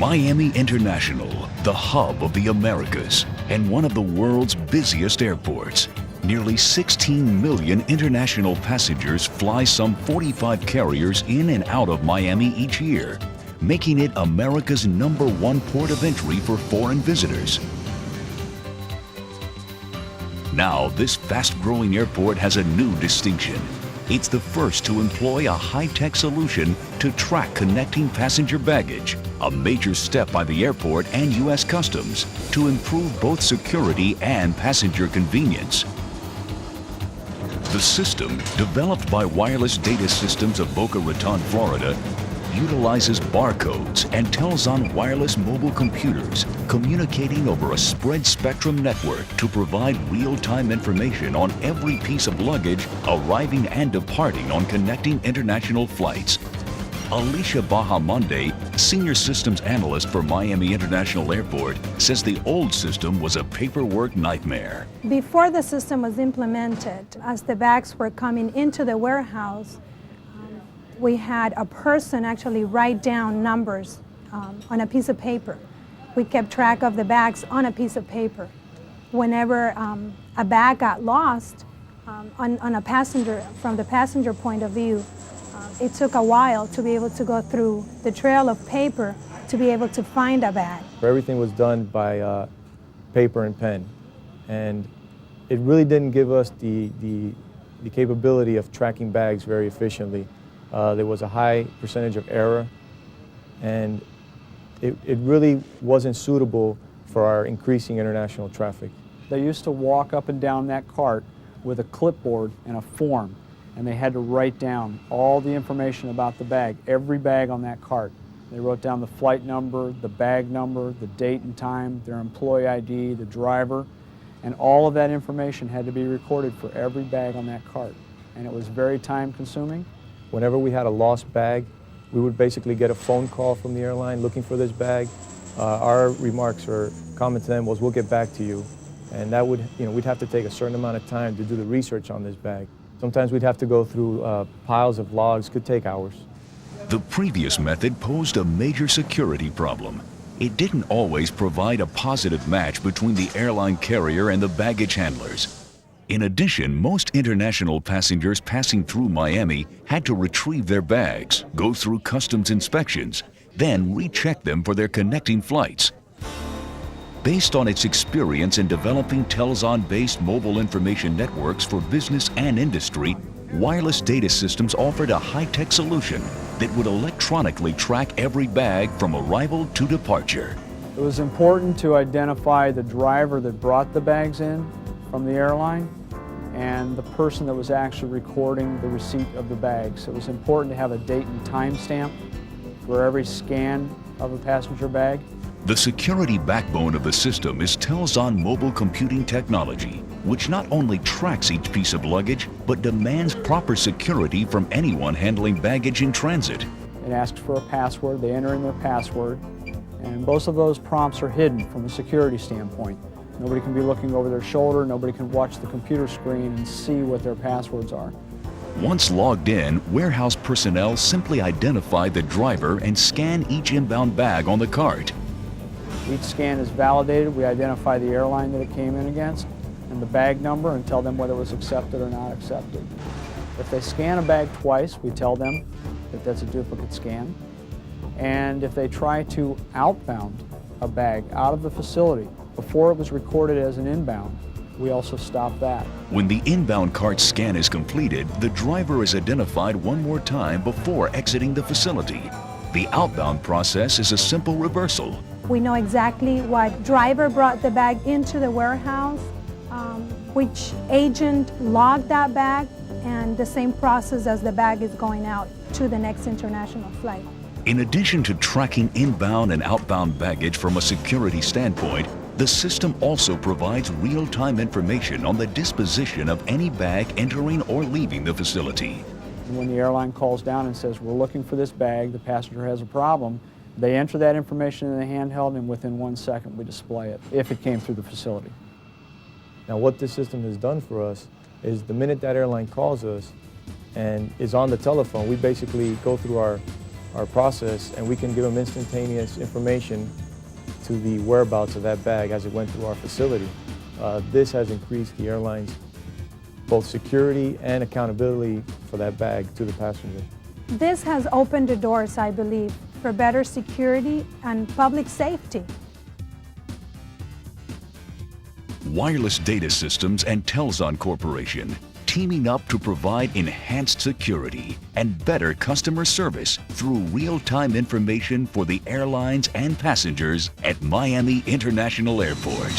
Miami International, the hub of the Americas and one of the world's busiest airports. Nearly 16 million international passengers fly some 45 carriers in and out of Miami each year, making it America's #1 port of entry for foreign visitors. Now, this fast-growing airport has a new distinction. It's the first to employ a high-tech solution to track connecting passenger baggage, a major step by the airport and U.S. Customs to improve both security and passenger convenience. The system, developed by Wireless Data Systems of Boca Raton, Florida, utilizes barcodes and Telzon wireless mobile computers communicating over a spread spectrum network to provide real-time information on every piece of luggage arriving and departing on connecting international flights. Alicia Bahamonde, Senior Systems Analyst for Miami International Airport, says the old system was a paperwork nightmare. Before the system was implemented, as the bags were coming into the warehouse, we had a person actually write down numbers on a piece of paper. We kept track of the bags on a piece of paper. Whenever a bag got lost on a passenger, from the passenger point of view, it took a while to be able to go through the trail of paper to be able to find a bag. Everything was done by paper and pen, and it really didn't give us the capability of tracking bags very efficiently. There was a high percentage of error, and it really wasn't suitable for our increasing international traffic. They used to walk up and down that cart with a clipboard and a form, and they had to write down all the information about the bag, every bag on that cart. They wrote down the flight number, the bag number, the date and time, their employee ID, the driver, and all of that information had to be recorded for every bag on that cart. And it was very time consuming. Whenever we had a lost bag, we would basically get a phone call from the airline looking for this bag. Our remarks or comment to them was, "We'll get back to you." And that would, we'd have to take a certain amount of time to do the research on this bag. Sometimes we'd have to go through piles of logs, could take hours. The previous method posed a major security problem. It didn't always provide a positive match between the airline carrier and the baggage handlers. In addition, most international passengers passing through Miami had to retrieve their bags, go through customs inspections, then recheck them for their connecting flights. Based on its experience in developing Telzon-based mobile information networks for business and industry, Wireless Data Systems offered a high-tech solution that would electronically track every bag from arrival to departure. It was important to identify the driver that brought the bags in from the airline and the person that was actually recording the receipt of the bags. It was important to have a date and time stamp for every scan of a passenger bag. The security backbone of the system is Telzon mobile computing technology, which not only tracks each piece of luggage, but demands proper security from anyone handling baggage in transit. It asks for a password, they enter in their password, and most of those prompts are hidden from a security standpoint. Nobody can be looking over their shoulder, nobody can watch the computer screen and see what their passwords are. Once logged in, warehouse personnel simply identify the driver and scan each inbound bag on the cart. Each scan is validated. We identify the airline that it came in against and the bag number and tell them whether it was accepted or not accepted. If they scan a bag twice, we tell them that that's a duplicate scan. And if they try to outbound a bag out of the facility before it was recorded as an inbound, we also stop that. When the inbound cart scan is completed, the driver is identified one more time before exiting the facility. The outbound process is a simple reversal. We know exactly what driver brought the bag into the warehouse, which agent logged that bag, and the same process as the bag is going out to the next international flight. In addition to tracking inbound and outbound baggage from a security standpoint, the system also provides real-time information on the disposition of any bag entering or leaving the facility. When the airline calls down and says, "We're looking for this bag, the passenger has a problem," they enter that information in the handheld, and within 1 second we display it, if it came through the facility. Now, what this system has done for us is the minute that airline calls us and is on the telephone, we basically go through our our process, and we can give them instantaneous information to the whereabouts of that bag as it went through our facility. This has increased the airline's both security and accountability for that bag to the passenger. This has opened the doors, I believe, for better security and public safety. Wireless Data Systems and Telzon Corporation, teaming up to provide enhanced security and better customer service through real-time information for the airlines and passengers at Miami International Airport.